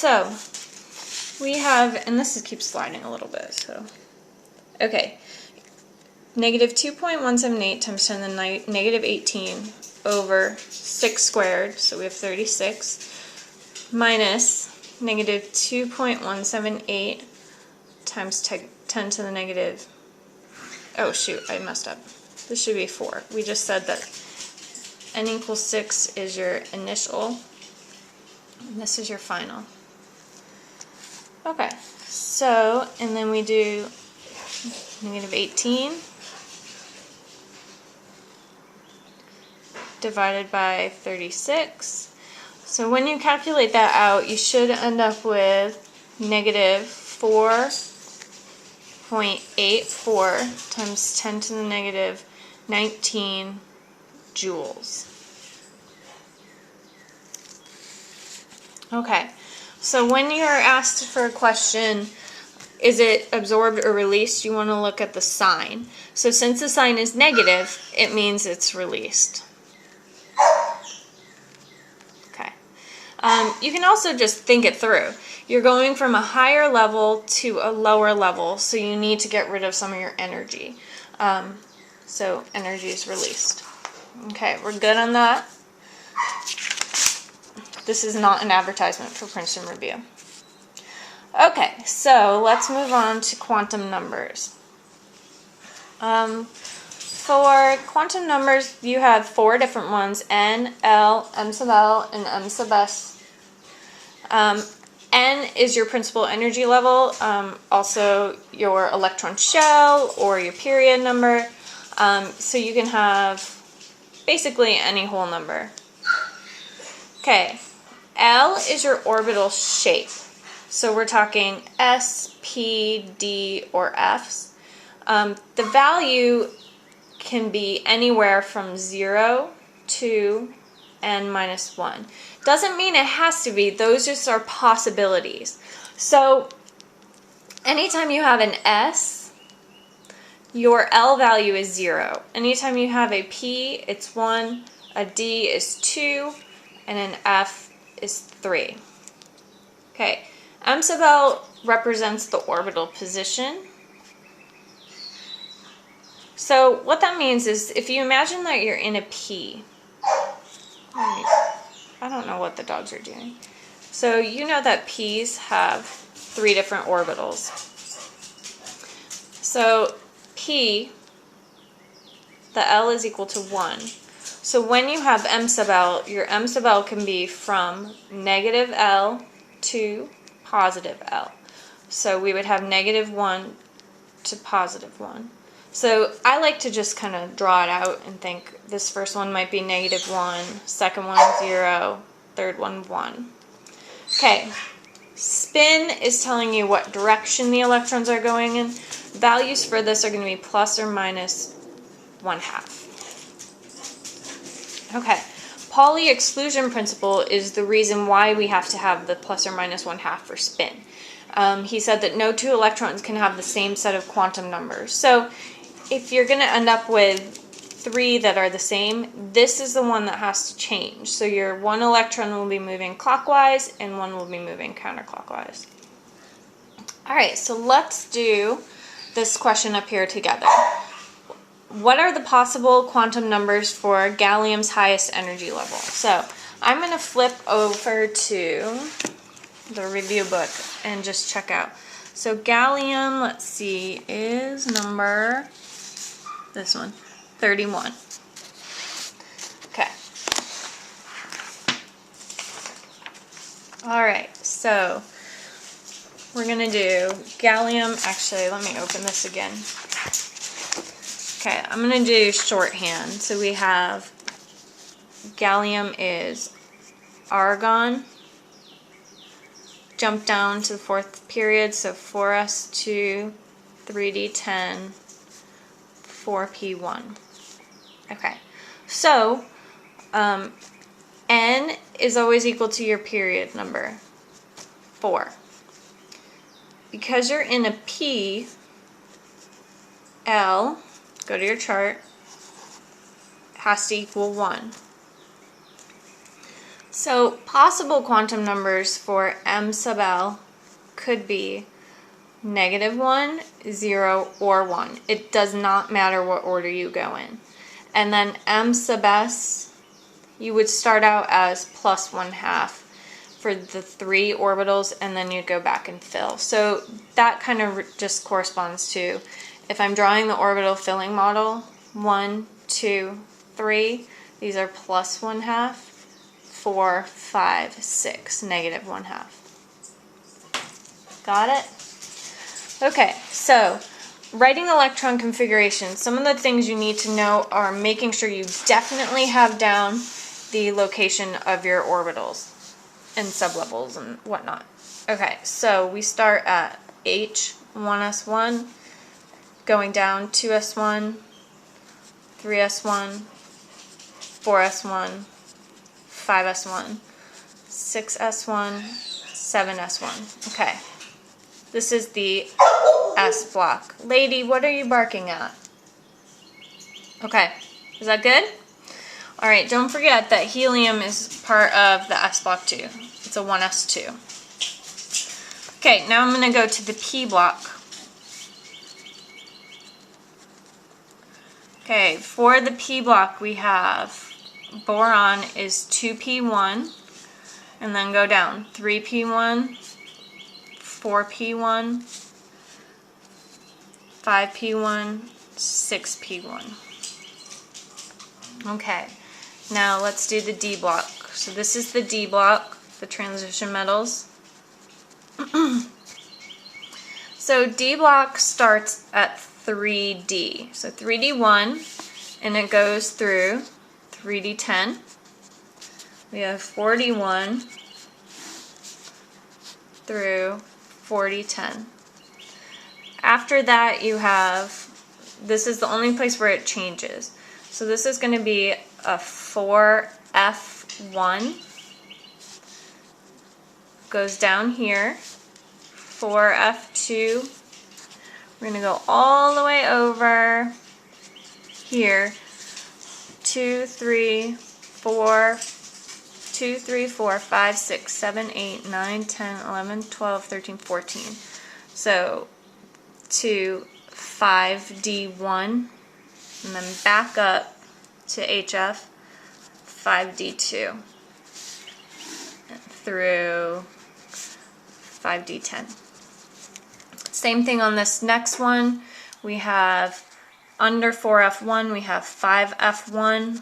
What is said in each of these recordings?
so we have, and this keeps sliding a little bit, so, okay, negative 2.178 times 10 to the negative 18 over 6 squared, so we have 36, minus negative 2.178 times 10 to the negative, oh shoot, I messed up. This should be 4. We just said that n equals 6 is your initial, and this is your final. Okay, so, and then we do negative 18 divided by 36. So when you calculate that out, you should end up with negative 4.84 times 10 to the negative 19 joules. Okay, so when you're asked for a question, is it absorbed or released, you want to look at the sign. So since the sign is negative, it means it's released. Okay. You can also just think it through. You're going from a higher level to a lower level, so you need to get rid of some of your energy. So energy is released. Okay, we're good on that. This is not an advertisement for Princeton Review. Okay, so let's move on to quantum numbers. For quantum numbers, you have 4 different ones: N, L, M sub L, and M sub S. N is your principal energy level, also your electron shell or your period number. So you can have basically any whole number. Okay, L is your orbital shape. So we're talking S, P, D, or Fs. The value can be anywhere from 0 to n minus 1. Doesn't mean it has to be. Those just are possibilities. So anytime you have an S, your L value is 0. Anytime you have a P, it's 1, a D is 2, and an F is 3. Okay, M sub L represents the orbital position. So what that means is if you imagine that you're in a P, I don't know what the dogs are doing. So you know that P's have 3 different orbitals. So P, the L is equal to 1. So when you have M sub L, your M sub L can be from negative L to positive L. So we would have negative 1 to positive 1. So I like to just kind of draw it out and think this first one might be negative 1, second one 0, third one 1. Okay, spin is telling you what direction the electrons are going in. Values for this are going to be plus or minus 1/2. Okay, Pauli exclusion principle is the reason why we have to have the plus or minus 1/2 for spin. He said that no 2 electrons can have the same set of quantum numbers. So if you're going to end up with 3 that are the same, this is the one that has to change. So your 1 electron will be moving clockwise and 1 will be moving counterclockwise. Alright, so let's do this question up here together. What are the possible quantum numbers for gallium's highest energy level? So I'm going to flip over to the review book and just check out. So gallium, let's see, is number, this one, 31. Okay. Alright, so we're going to do gallium. Actually, let me open this again. Okay, I'm going to do shorthand. So we have gallium is argon. Jump down to the 4th period, so 4s2, 3d10, 4p1. Okay, so n is always equal to your period number, 4. Because you're in a P, L, go to your chart, has to equal 1. So possible quantum numbers for m sub L could be -1, 0, or 1. It does not matter what order you go in. And then m sub S, you would start out as +1/2 for the 3 orbitals, and then you'd go back and fill. So that kind of just corresponds to, if I'm drawing the orbital filling model, 1, 2, 3, these are +1/2, 4, 5, 6, -1/2. Got it? Okay, so writing electron configuration, some of the things you need to know are making sure you definitely have down the location of your orbitals and sublevels and whatnot. Okay, so we start at H, 1s1, going down 2s1, 3s1, 4s1, 5s1, 6s1, 7s1. Okay, this is the S block. Lady, what are you barking at? Okay, is that good? All right, don't forget that helium is part of the S block too. It's a 1s2. Okay, now I'm going to go to the P block. Okay, for the P block we have boron is 2p1, and then go down 3p1, 4p1, 5p1, 6p1. Okay, now let's do the D block. So this is the D block, the transition metals. So D block starts at 3D. So 3D1, and it goes through 3D10. We have 4D1 through 4D10. After that you have, this is the only place where it changes. So this is going to be a 4F1, goes down here, 4F2, we're going to go all the way over here, 2, 3, 4, 2, 3, 4, 5, 6, 7, 8, 9, 10, 11, 12, 13, 14. So to 5D1, and then back up to HF, 5D2 through 5D10. Same thing on this next one. We have under 4F1, we have 5F1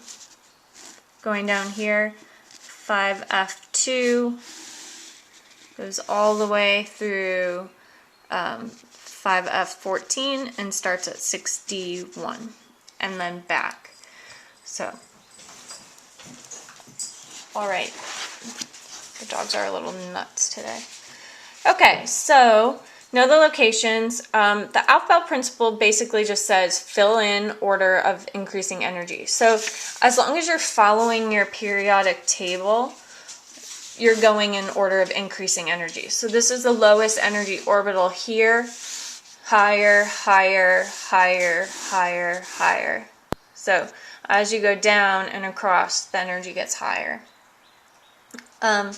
going down here, 5F2 goes all the way through 5F14 and starts at 6D1. And then back. So, all right. The dogs are a little nuts today. Okay, so know the locations. The Aufbau principle basically just says fill in order of increasing energy. So as long as you're following your periodic table, you're going in order of increasing energy. So this is the lowest energy orbital here. Higher, higher, higher, higher, higher. So as you go down and across, the energy gets higher. On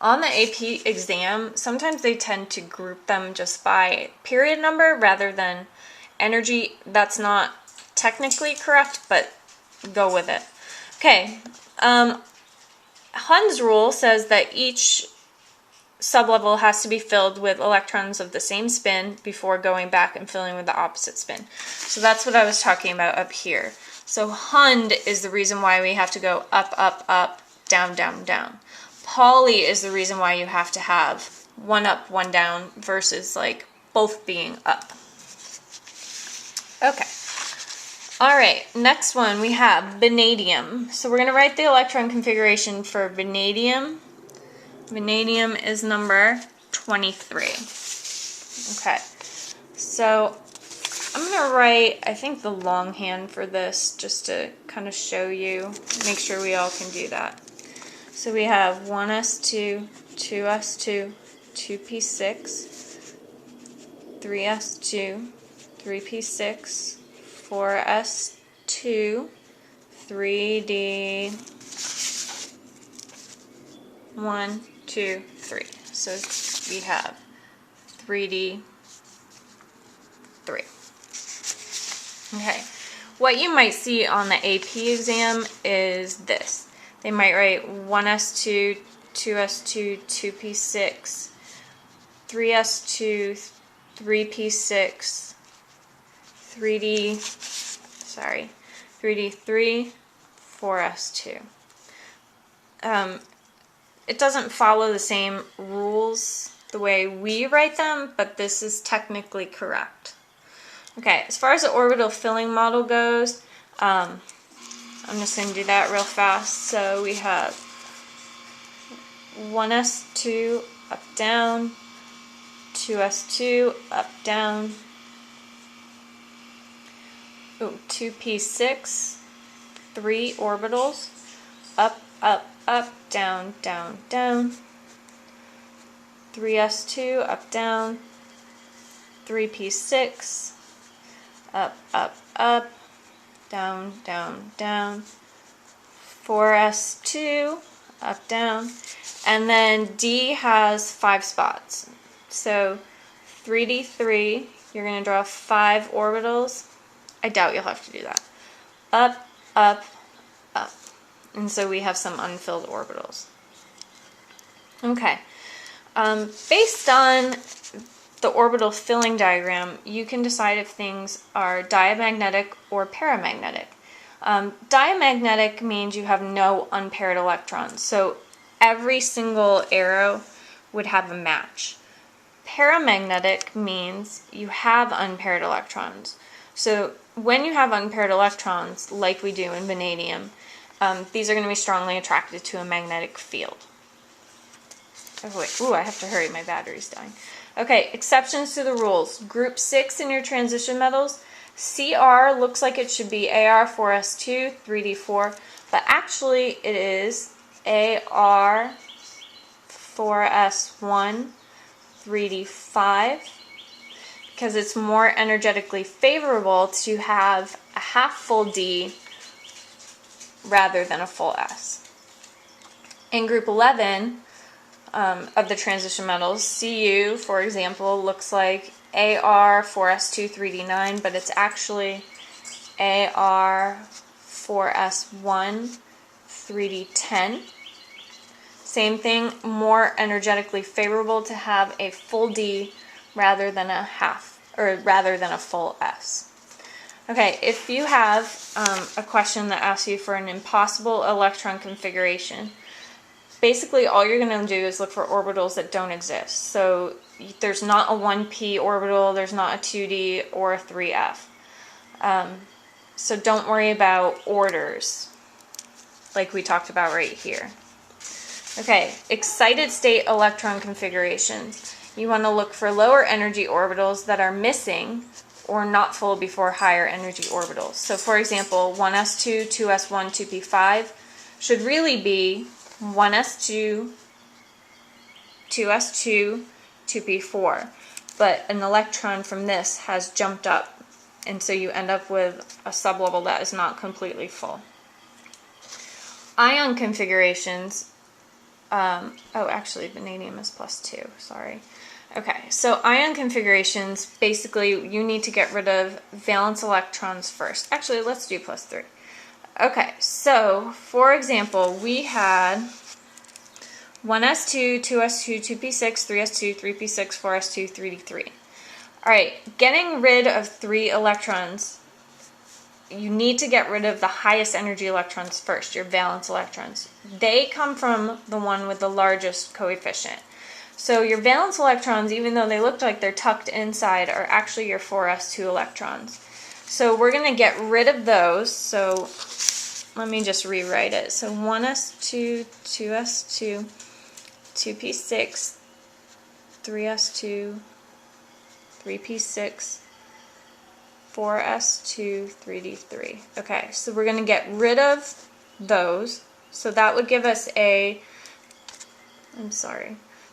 the AP exam, sometimes they tend to group them just by period number rather than energy. That's not technically correct, but go with it. Okay, Hund's rule says that each sublevel has to be filled with electrons of the same spin before going back and filling with the opposite spin. So that's what I was talking about up here. So Hund is the reason why we have to go up, up, up, down, down, down. Pauli is the reason why you have to have one up, one down versus like both being up. Okay. All right, next one we have vanadium. So we're going to write the electron configuration for vanadium. Vanadium is number 23. Okay, so I'm going to write, I think, the longhand for this just to kind of show you, make sure we all can do that. So we have 1s2, 2s2, 2p6, 3s2, 3p6, 4s2, 3d, 1, 2, 3. So we have 3D, 3. Okay. What you might see on the AP exam is this. They might write 1s2, 2s2, 2p6, 3s2, 3p6, 3d3, 4s2. It doesn't follow the same rules the way we write them, but this is technically correct. Okay, as far as the orbital filling model goes, I'm just going to do that real fast. So we have 1s2 up down, 2s2 up down, 2p6, 3 orbitals, up, up, up, down, down, down, 3s2 up, down, 3p6, up, up, up, down, down, down, 4s2 up, down, and then D has 5 spots. So 3d3, you're going to draw 5 orbitals. I doubt you'll have to do that. Up, up, up. And so we have some unfilled orbitals. Okay. Based on the orbital filling diagram, you can decide if things are diamagnetic or paramagnetic. Diamagnetic means you have no unpaired electrons. So every single arrow would have a match. Paramagnetic means you have unpaired electrons. So when you have unpaired electrons, like we do in vanadium, these are going to be strongly attracted to a magnetic field. Oh wait, I have to hurry, my battery's dying. Okay, exceptions to the rules. Group 6 in your transition metals, CR looks like it should be AR4S2, 3D4, but actually it is AR4S1, 3D5, because it's more energetically favorable to have a half full D rather than a full S. In group 11 of the transition metals, Cu, for example, looks like AR4S2 3D9, but it's actually AR4S1 3D10. Same thing, more energetically favorable to have a full D rather than a full S. Okay, if you have a question that asks you for an impossible electron configuration, basically all you're going to do is look for orbitals that don't exist. So there's not a 1p orbital, there's not a 2d or a 3f. So don't worry about orders like we talked about right here. Okay, excited state electron configurations. You want to look for lower energy orbitals that are missing or not full before higher energy orbitals. So for example, 1s2, 2s1, 2p5 should really be 1s2, 2s2, 2p4. But an electron from this has jumped up, and so you end up with a sublevel that is not completely full. Ion configurations, actually vanadium is +2, sorry. Okay, so ion configurations, basically you need to get rid of valence electrons first. Actually, let's do +3. Okay, so for example, we had 1s2, 2s2, 2p6, 3s2, 3p6, 4s2, 3d3. Alright, getting rid of 3 electrons, you need to get rid of the highest energy electrons first, your valence electrons. They come from the one with the largest coefficient. So your valence electrons, even though they look like they're tucked inside, are actually your 4s2 electrons. So we're going to get rid of those. So let me just rewrite it. So 1s2, 2s2, 2p6, 3s2, 3p6, 4s2, 3d3. Okay, so we're going to get rid of those. So that would give us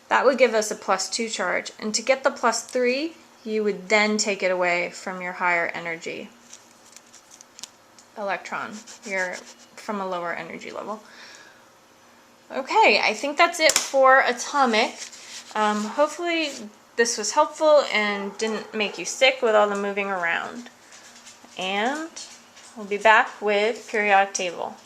that would give us a +2 charge. And to get the +3, you would then take it away from your higher energy electron. You're from a lower energy level. Okay, I think that's it for atomic. Hopefully this was helpful and didn't make you sick with all the moving around. And we'll be back with periodic table.